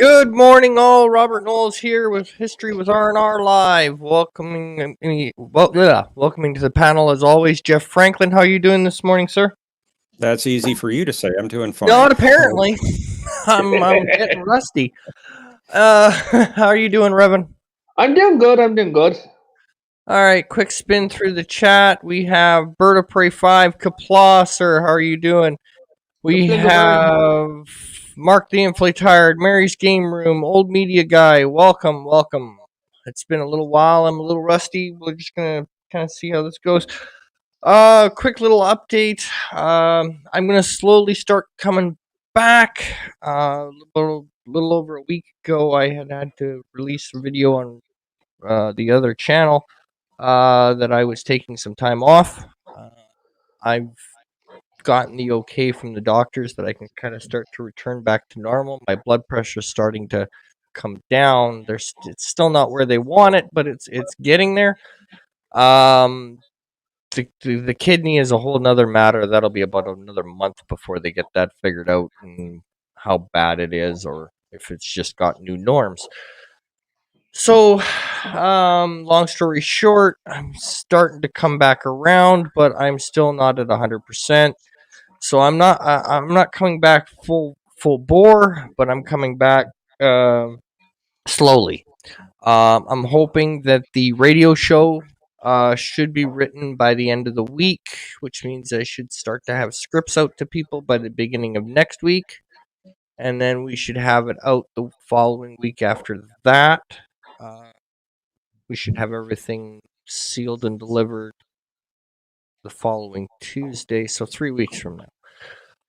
Good morning, all. Robert Knowles here with History with R&R Live. Welcoming to the panel as always, Jeff Franklin. How are you doing this morning, sir? That's easy for you to say. I'm doing fine. Not apparently. I'm getting rusty. How are you doing, Revan? I'm doing good. All right, quick spin through the chat. We have Bird of Prey 5, Kapla, sir. How are you doing? We have Mark the Inflatired, Mary's Game Room, Old Media Guy. Welcome. It's been a little while. I'm a little rusty. We're just gonna kind of see how this goes. Quick little update. I'm gonna slowly start coming back. A little over a week ago, I had to release a video on the other channel that I was taking some time off. I've gotten the okay from the doctors that I can kind of start to return back to normal. My blood pressure is starting to come down. It's still not where they want it, but it's getting there. The kidney is a whole nother matter. That'll be about another month before they get that figured out and how bad it is, or if it's just got new norms. So, long story short, I'm starting to come back around, but I'm still not at 100%. So I'm not coming back full bore, but I'm coming back slowly. I'm hoping that the radio show should be written by the end of the week, which means I should start to have scripts out to people by the beginning of next week, and then we should have it out the following week after that. We should have everything sealed and delivered the following Tuesday, so 3 weeks from now.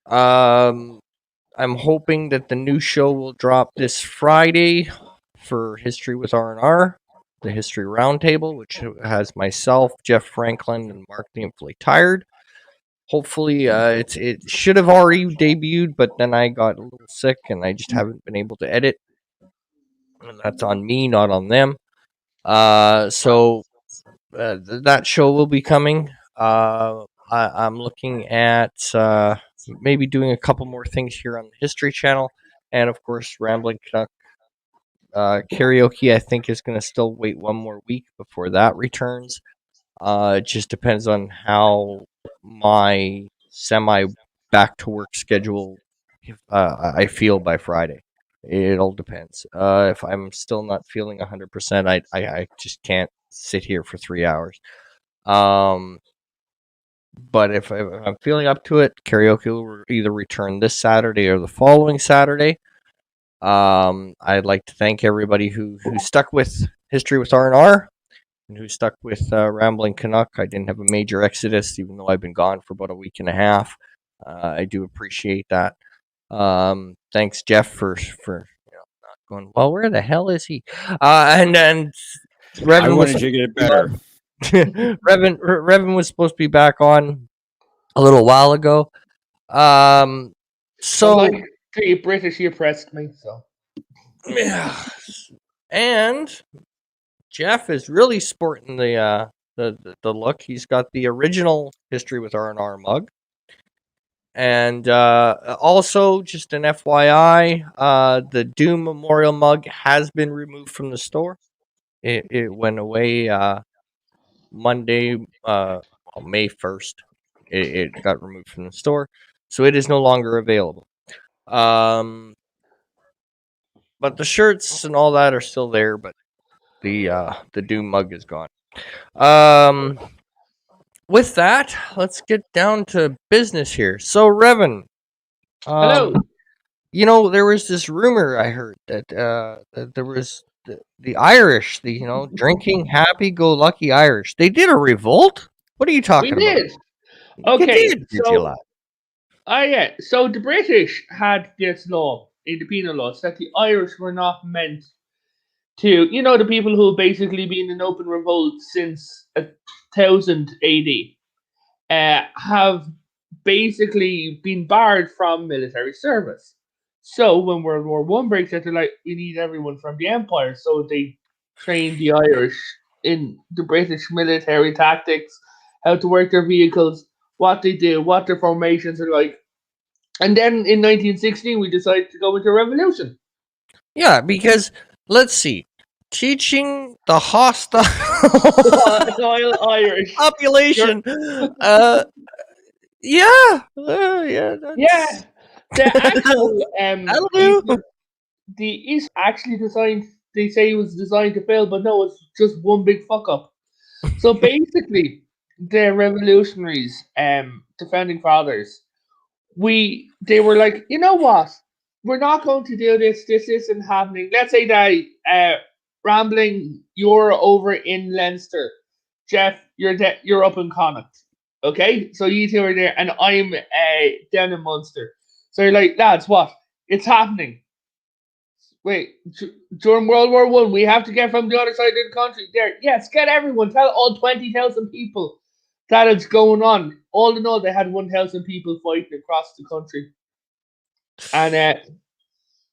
I'm hoping that the new show will drop this Friday for History with R&R, the History Roundtable, which has myself, Jeff Franklin, and Mark the Inflatired. Hopefully, it should have already debuted, but then I got a little sick and I just haven't been able to edit. And that's on me, not on them. So that show will be coming. I'm looking at maybe doing a couple more things here on the History Channel, and of course, Rambling Canuck karaoke. I think is going to still wait one more week before that returns. It just depends on how my semi back to work schedule I feel by Friday. It all depends. If I'm still not feeling 100%, I just can't sit here for 3 hours. But if I'm feeling up to it, karaoke will either return this Saturday or the following Saturday. I'd like to thank everybody who stuck with History with R&R and who stuck with Rambling Canuck. I didn't have a major exodus, even though I've been gone for about a week and a half. I do appreciate that. Thanks, Jeff, for not going, well, where the hell is he? And Revan, I wanted you to get better. Revan was supposed to be back on a little while ago. So like the British, you pressed me, so yeah. And Jeff is really sporting the look. He's got the original History with R&R mug. And also, just an FYI, the Doom Memorial mug has been removed from the store. It went away Monday, May 1st. It got removed from the store, so it is no longer available. But the shirts and all that are still there, but the Doom mug is gone. With that, let's get down to business here. So, Revan, hello. You know, there was this rumor I heard that that there was the Irish, drinking happy-go-lucky Irish. They did a revolt. What are you talking about? We did. Okay, did you lie? Yeah. So the British had this law in the penal laws that the Irish were not meant to, the people who have basically been in open revolt since 1000 AD, have basically been barred from military service. So when World War One breaks out, they're like, we need everyone from the Empire. So they trained the Irish in the British military tactics, how to work their vehicles, what they do, what their formations are like. And then in 1916, we decided to go into a revolution. Yeah, because let's see, teaching the hostile Irish. population. Yeah, yeah, Yeah, the actual that'll do. the East actually designed. They say it was designed to fail, but no, it's just one big fuck up. So basically, the revolutionaries, the founding fathers, they were like, you know what? We're not going to do this. This isn't happening. Let's say that Rambling, you're over in Leinster. Jeff, you're up in Connacht. Okay? So you two are there, and I'm down in Munster. So you're like, lads, what? It's happening. Wait, during World War One, we have to get from the other side of the country. There, yes, get everyone. Tell all 20,000 people that it's going on. All in all, they had 1,000 people fighting across the country, and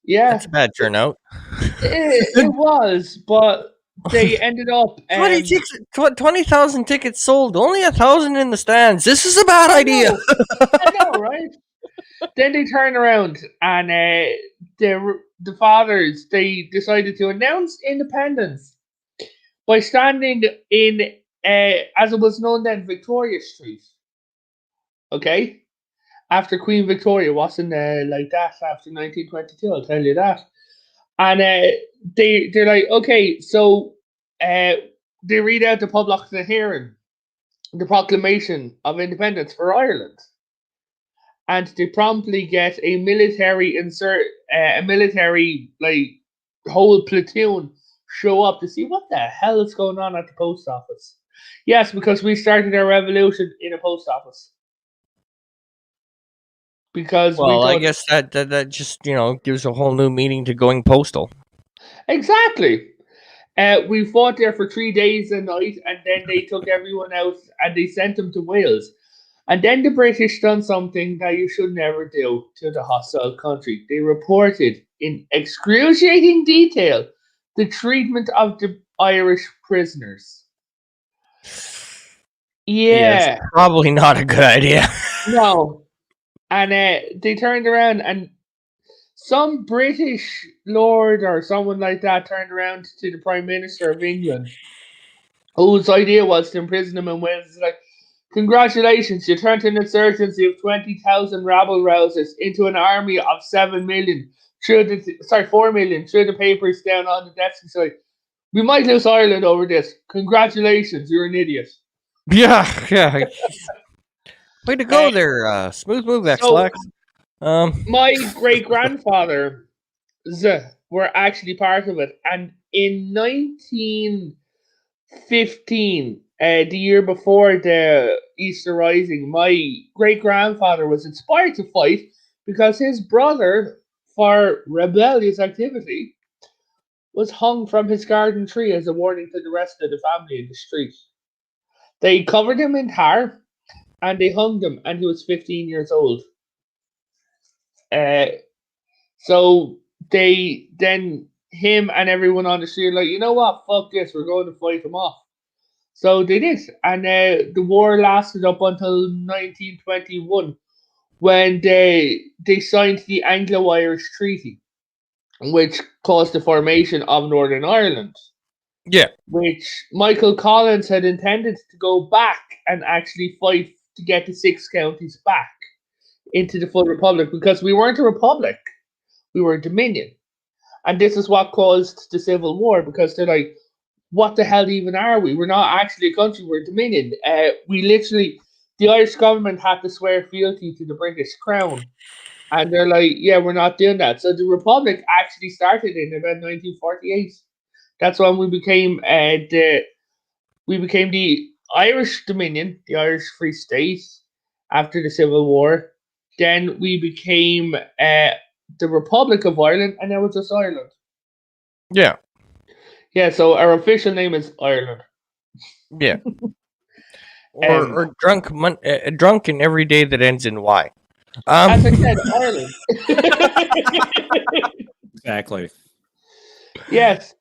yeah, That's a bad turnout. it was, but they ended up. 20,000 tickets sold, only 1,000 in the stands. This is a bad idea. I know, right? Then they turn around and the fathers they decided to announce independence by standing in as it was known then Victoria Street. Okay, after Queen Victoria wasn't like that after 1922. I'll tell you that. And they're like, okay, so uh, they read out the public hearing, the proclamation of independence for Ireland, and they promptly get a military like whole platoon show up to see what the hell is going on at the post office. Yes, because we started our revolution in a post office. Because we Well, I thought guess that just gives a whole new meaning to going postal. exactly. We fought there for 3 days a night, and then they took everyone out and they sent them to Wales. And then the British done something that you should never do to the hostile country. They reported in excruciating detail the treatment of the Irish prisoners. Yes, Yeah, probably not a good idea. no. And they turned around and some British lord or someone like that turned around to the Prime Minister of England, whose idea was to imprison them in Wales. It's like, congratulations, you turned an insurgency of 20,000 rabble rousers into an army of 7 million. 4 million. Threw the papers down on the desk and said, we might lose Ireland over this. Congratulations, you're an idiot. Yeah. Way to Uh, go there. Smooth move, so, X-Lax. my great grandfather were actually part of it. And in 1915, the year before the Easter Rising, my great grandfather was inspired to fight because his brother, for rebellious activity, was hung from his garden tree as a warning to the rest of the family in the street. They covered him in tar and they hung him, and he was 15 years old. Uh, so they then him and everyone on the street like, you know what, fuck this, we're going to fight him off. So they did, and the war lasted up until 1921 when they signed the Anglo-Irish Treaty, which caused the formation of Northern Ireland. Yeah. Which Michael Collins had intended to go back and actually fight to get the 6 counties back into the full republic because we weren't a republic, we were a dominion. And this is what caused the Civil War because they're like, what the hell even are we? We're not actually a country, we're a dominion. The Irish government had to swear fealty to the British Crown. And they're like, yeah, we're not doing that. So the Republic actually started in about 1948. That's when we became the Irish Dominion, the Irish Free State, after the Civil War. Then we became the Republic of Ireland, and now it's just Ireland. Yeah. Yeah, so our official name is Ireland. Yeah. Or drunk in every day that ends in Y. As I said, Ireland. Exactly. Yes.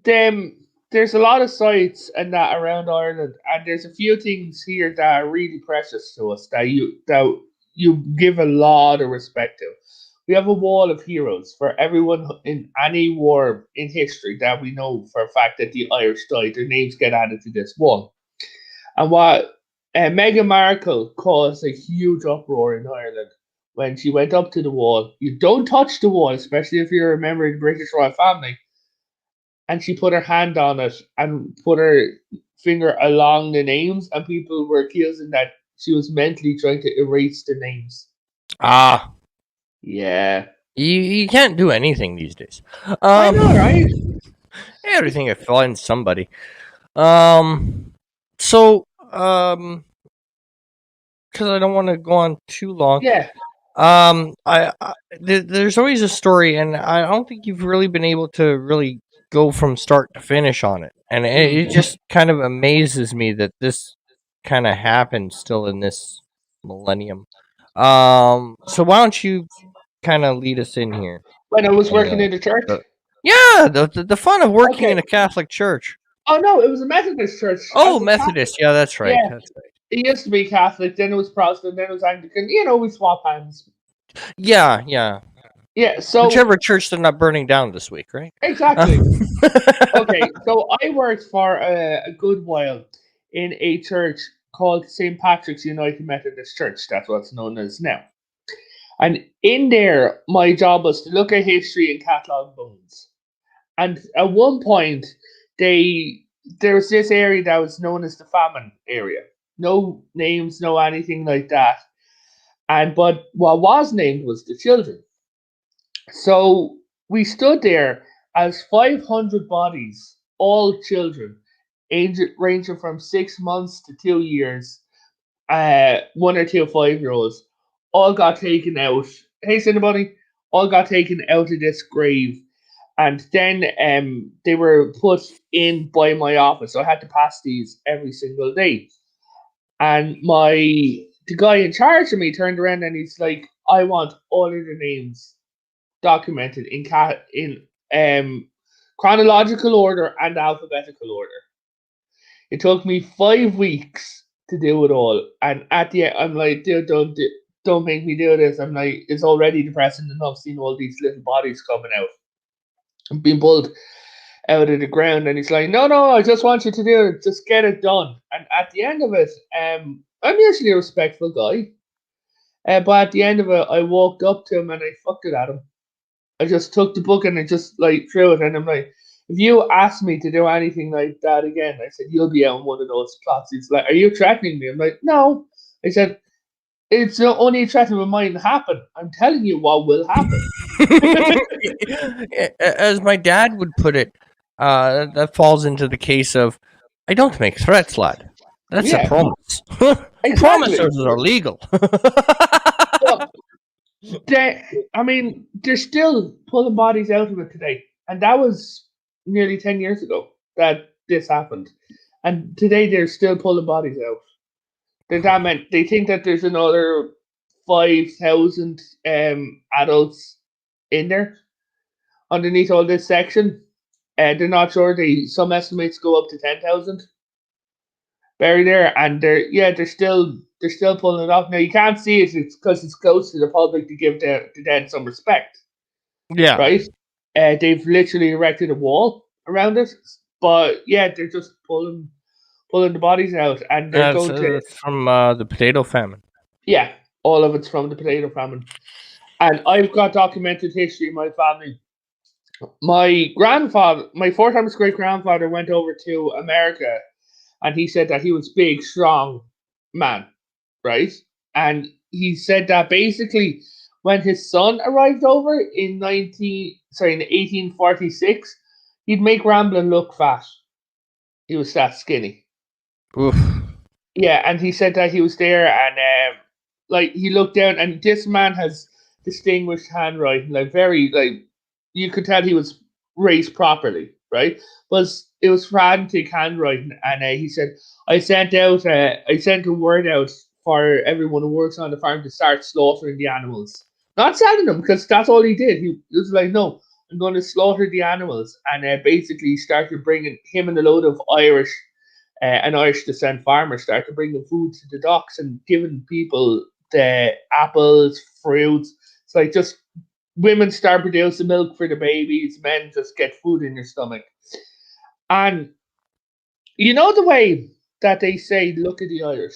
There's a lot of sites and that around Ireland, and there's a few things here that are really precious to us that you give a lot of respect to. We have a wall of heroes for everyone in any war in history that we know for a fact that the Irish died. Their names get added to this wall. And what Meghan Markle caused a huge uproar in Ireland when she went up to the wall. You don't touch the wall, especially if you're a member of the British royal family. And she put her hand on it and put her finger along the names, and people were accusing that she was mentally trying to erase the names. Ah, Yeah. you can't do anything these days. I know, right? Everything offends somebody. So, because I don't want to go on too long. Yeah. There's always a story, and I don't think you've really been able to really go from start to finish on it, and it just kind of amazes me that this kind of happened still in this millennium. So why don't you kind of lead us in here? When I was working in the church? Yeah, the fun of working Okay. in a Catholic church. Oh, no, it was a Methodist church. Oh, Methodist. Yeah, that's right. Yeah. That's right. It used to be Catholic, then it was Protestant, then it was Anglican. You know, we swap hands. Yeah. Yeah, so Whichever church they're not burning down this week, right? exactly. Okay, so I worked for a good while in a church called St. Patrick's United Methodist Church. That's what's known as now. And in there, my job was to look at history and catalog bones. And at one point, there was this area that was known as the Famine area. No names, no anything like that. But what was named was the children. So we stood there as 500 bodies, all children, ranging from 6 months to 2 years, 1 or 2 5-year-olds, all got taken out. Hey, anybody? All got taken out of this grave, and then they were put in by my office. So I had to pass these every single day. And the guy in charge of me turned around and he's like, "I want all of the names documented in chronological order and alphabetical order." It took me 5 weeks to do it all, and at the end, I'm like, "Dude, don't make me do this." I'm like, it's already depressing enough seeing all these little bodies coming out and being pulled out of the ground. And he's like, "No, I just want you to do it. Just get it done." And at the end of it, I'm usually a respectful guy, but at the end of it, I walked up to him and I fucked it at him. I just took the book and I just like threw it, and I'm like, "If you ask me to do anything like that again," I said, "you'll be on one of those plots." He's like, "Are you threatening me?" I'm like, "No." I said, "It's not only a threat of it might happen. I'm telling you what will happen." As my dad would put it, that falls into the case of, I don't make threats, lad. That's a Yeah, promise. exactly. Promises are legal. Well, they're still pulling bodies out of it today, and that was nearly 10 years ago that this happened. And today they're still pulling bodies out. They think that there's another 5,000 adults in there underneath all this section. They're not sure. Some estimates go up to 10,000 buried there, and they're still pulling it off. Now you can't see it. It's because it's close to the public to give the dead some respect, Yeah. right? They've literally erected a wall around it, but yeah, they're just pulling the bodies out, and they're going to from the potato famine. yeah, all of it's from the potato famine. And I've got documented history in my family. My grandfather, my 4 times great grandfather, went over to America, and he said that he was big, strong man, right? And he said that basically when his son arrived over in 1846, he'd make Ramblin look fat. He was that skinny. Oof. Yeah, and he said that he was there, and like he looked down, and this man has distinguished handwriting, like very like you could tell he was raised properly, right? It was frantic handwriting, and he said, I sent a word out for everyone who works on the farm to start slaughtering the animals, not selling them, because that's all he did. He was like, no, I'm going to slaughter the animals, and basically started bringing him and a load of an Irish descent farmer started bringing food to the docks and giving people the apples, fruits. It's like just women start producing milk for the babies, men just get food in your stomach. And you know the way that they say, look at the Irish,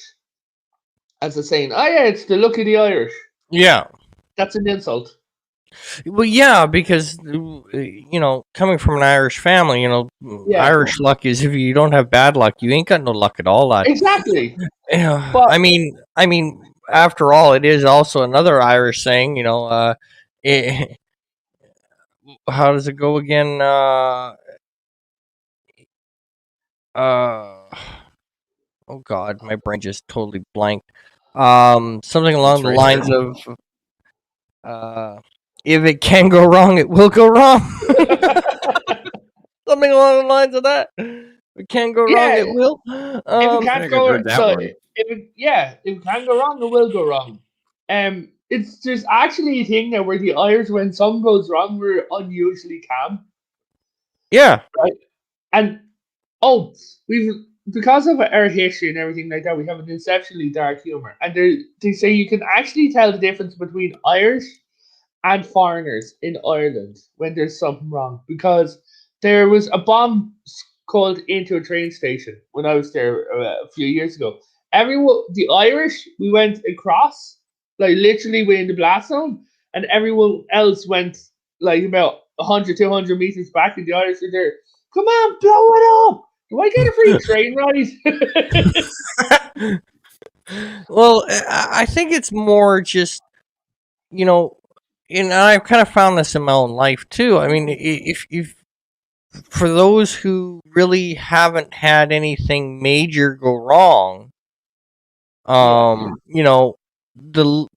as a saying, oh yeah, it's the look of the Irish. Yeah. That's an insult. Well, yeah, because coming from an Irish family, Yeah. Irish luck is if you don't have bad luck, you ain't got no luck at all, lad. Exactly. Yeah, But I mean, after all, it is also another Irish saying. It, how does it go again? Uh, oh God, my brain just totally blanked. Something along the right lines of, if it can go wrong, it will go wrong. Something along the lines of that. If it can go wrong, yeah, it will. if it I can't think I've go, heard that so one. if it can go wrong, it will go wrong. It's there's actually a thing now where the Irish, when something goes wrong, we're unusually calm, Yeah. right? And oh, we've because of our history and everything like that, we have an exceptionally dark humor. And they say you can actually tell the difference between Irish and foreigners in Ireland when there's something wrong, because there was a bomb called into a train station when I was there a few years ago. Everyone, the Irish, we went across, like literally we're in the blast zone, and everyone else went like about 100, 200 meters back, and the Irish are there. Come on, blow it up! Do I get a free train ride? Well, I think it's more just, you know, and I've kind of found this in my own life too. I mean, if for those who really haven't had anything major go wrong, Yeah. you know, the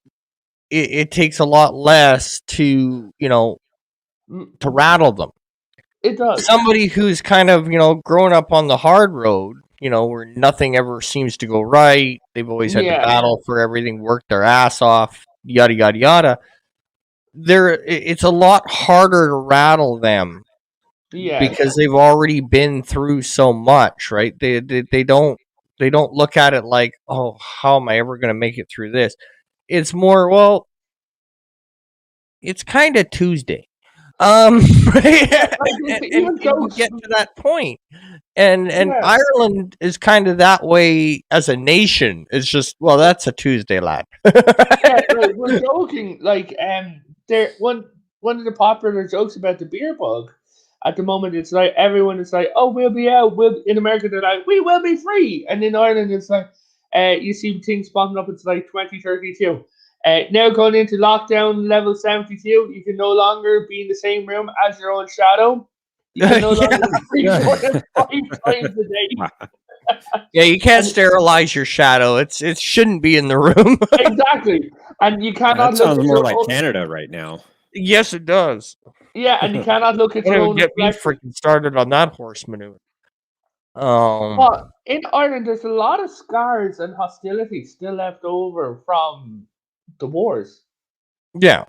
it takes a lot less to to rattle them. It does. Somebody who's kind of grown up on the hard road, where nothing ever seems to go right. They've always had to Yeah. battle for everything, work their ass off, yada yada yada. It's a lot harder to rattle them Yeah. because they've already been through so much, right? They don't look at it like, oh, how am I ever going to make it through this? It's more, well, it's kind of Tuesday. Yeah, Right? like and, there's and even and you jokes. get to that point, and Yeah, Ireland is kind of that way as a nation. It's just, well, that's a Tuesday, lad. yeah, like we're joking. Like, there one of the popular jokes about the beer bug at the moment. It's like everyone is like, "Oh, we'll be out." We'll in America they're like, "We will be free," and in Ireland it's like, you see things popping up. It's like 2032. Now going into lockdown level 72, you can no longer be in the same room as your own shadow. You can no longer breathe more than 5 times a day. Yeah, you can't And sterilize your shadow. It shouldn't be in the room. exactly. And you cannot That look sounds at more your like own. Canada right now. Yes, it does. Yeah, and you cannot look at Don't your even own get me reflection. freaking started on that horse manure. But in Ireland, there's a lot of scars and hostility still left over from the wars. Yeah,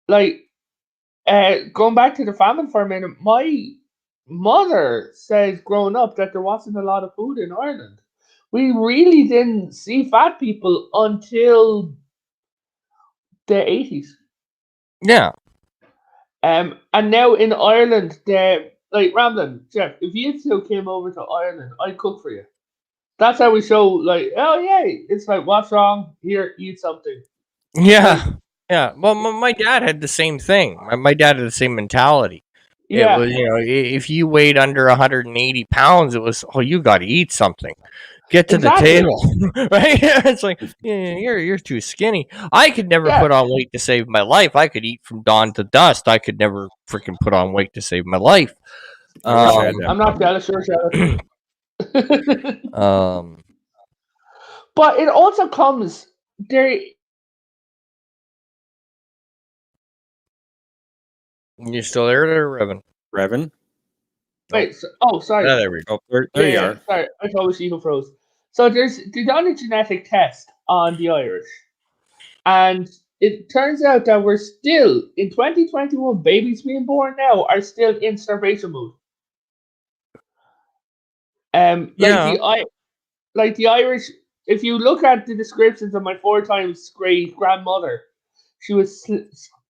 Like, going back to the famine for a minute, my mother says growing up that there wasn't a lot of food in Ireland. We really didn't see fat people until the 80s. yeah, And now in Ireland, they like Ramblin, Jeff. If you two came over to Ireland, I'd cook for you. That's how we show, like, oh yeah, it's like, what's wrong? Here, eat something. Like, yeah, yeah. Well, my dad had the same thing. My dad had the same mentality. It yeah, was, if you weighed under 180 pounds, it was, oh, you got to eat something. Get to the exactly. table, right? It's like, yeah, you're too skinny. I could never Yeah, put on weight to save my life. I could eat from dawn to dust. I could never freaking put on weight to save my life. I wish I Um, had that I'm not problem. jealous, you're jealous. um, But it also comes there. you still there, Revan? Revan? Nope. Wait, oh, sorry. Ah, there we go. Oh, there Yeah, you yeah, are. sorry. I thought it was you who froze. So there's done a genetic test on the Irish, and it turns out that we're still in 2021. Babies being born now are still in starvation mode. Like Yeah, the Irish. If you look at the descriptions of my 4 times great grandmother, she was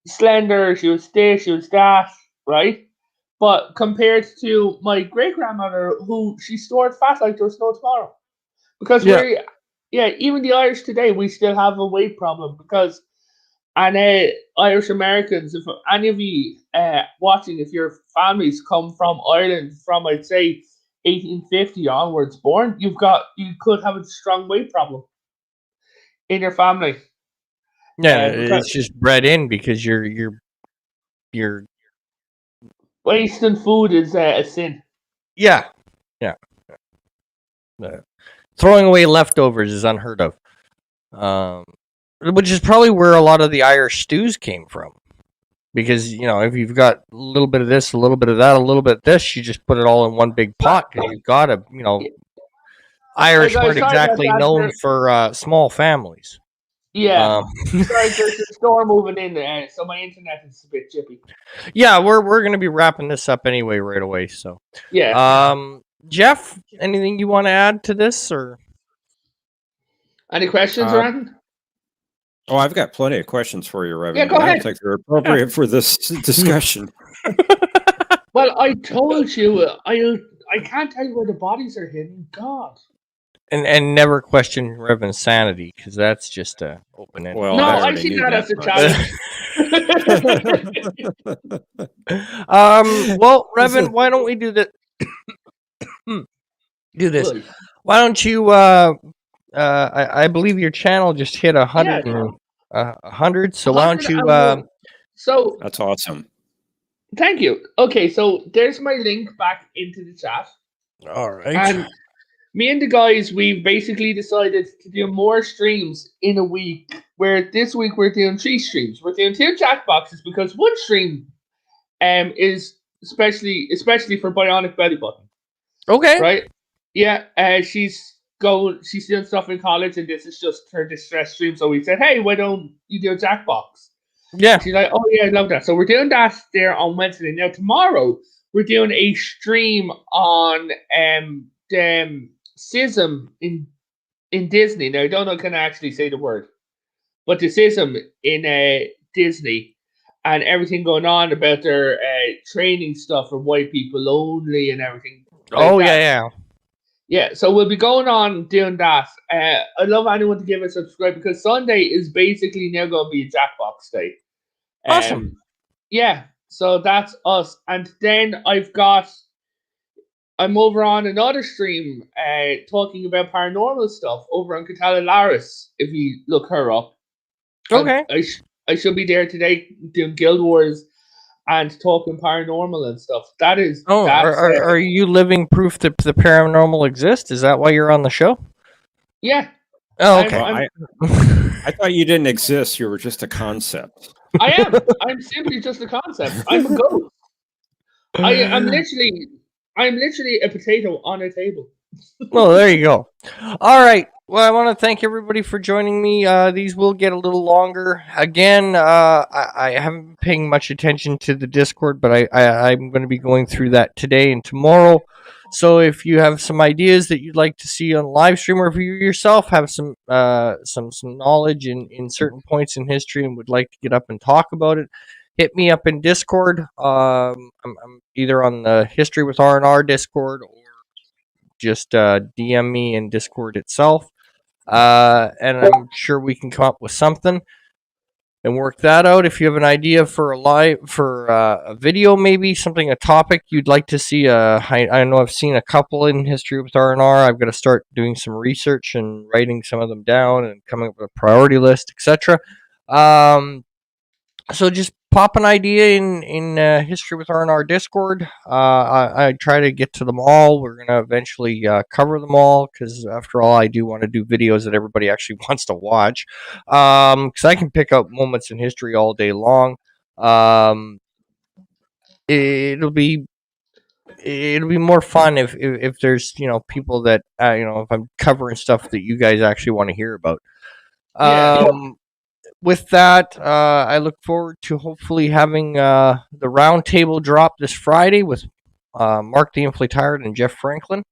slender, she was this, she was that, right? But compared to my great grandmother, who she stored fat like there was no tomorrow. Because Yeah. yeah, even the Irish today, we still have a weight problem because, and Irish Americans, if any of you watching, if your families come from Ireland from, I'd say, 1850 onwards born, you could have a strong weight problem in your family. Yeah, Because it's just bred in because you're wasting food is a sin. yeah. Uh, Throwing away leftovers is unheard of. Which is probably where a lot of the Irish stews came from. Because, if you've got a little bit of this, a little bit of that, a little bit of this, you just put it all in one big pot because you've got to, Hey Irish guys, weren't sorry about exactly that. known for small families. Yeah, Um, sorry, there's a storm moving in, so my internet is a bit chippy. yeah, we're going to be wrapping this up anyway right away. So, Yeah. Jeff, anything you want to add to this or? Any questions or Uh, anything? oh, I've got plenty of questions for you, Reverend. Yeah, go but I don't ahead. think they're appropriate for this discussion. Well, I told you, I can't tell you where the bodies are hidden. God. And never question Reverend's sanity because that's just a open ended. Well, No, I I already see knew that as a challenge. Well, Revan, why don't we do that? Do this. Well, Why don't you? I believe your channel just hit 100. yeah, 100. So why don't you? 101. So, That's awesome. thank you. Okay, so there's my link back into the chat. All right. And me and the guys, we've basically decided to do more streams in a week. Where this week we're doing 3 streams. We're doing 2 Jackboxes because one stream is especially for Bionic Belly Button. Okay. Right? Yeah, she's doing stuff in college, and this is just her distress stream. So we said, hey, why don't you do a Jackbox? Yeah. She's like, oh yeah, I love that. So we're doing that there on Wednesday. Now tomorrow we're doing a stream on the schism in Disney. Now I don't know can I actually say the word, but the schism in Disney and everything going on about their training stuff for white people only and everything. Like Oh that. yeah. Yeah, so we'll be going on doing that. I'd love anyone to give us a subscribe because Sunday is basically now going to be a Jackbox day. Awesome. Yeah, so that's us. And then I'm over on another stream talking about paranormal stuff over on Catala Laris, if you look her up. Okay. I should be there today doing Guild Wars and talking paranormal and stuff. Are you living proof that the paranormal exists? Is that why you're on the show? Yeah. Oh, okay. I thought you didn't exist. You were just a concept. I am. I'm simply just a concept. I'm a ghost. I'm literally a potato on a table. Well, there you go. All right. Well, I want to thank everybody for joining me. These will get a little longer. Again, I haven't been paying much attention to the Discord, but I'm going to be going through that today and tomorrow. So if you have some ideas that you'd like to see on live stream, or if you yourself have some knowledge in certain points in history and would like to get up and talk about it, hit me up in Discord. I'm either on the History with R&R Discord or just DM me in Discord itself. And I'm sure we can come up with something and work that out. If you have an idea for a video, maybe a topic you'd like to see. I know I've seen a couple in History with R&R. I've got to start doing some research and writing some of them down and coming up with a priority list, etc. So just pop an idea in History with R&R Discord. I try to get to them all. We're going to eventually cover them all because, after all, I do want to do videos that everybody actually wants to watch because I can pick up moments in history all day long. It'll be more fun if there's people that if I'm covering stuff that you guys actually want to hear about. With that, I look forward to hopefully having the roundtable drop this Friday with Mark the Inflatard and Jeff Franklin.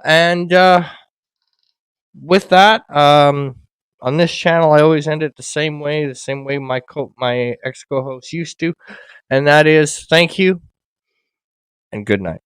And with that, on this channel, I always end it the same way my ex co-host used to, and that is thank you and good night.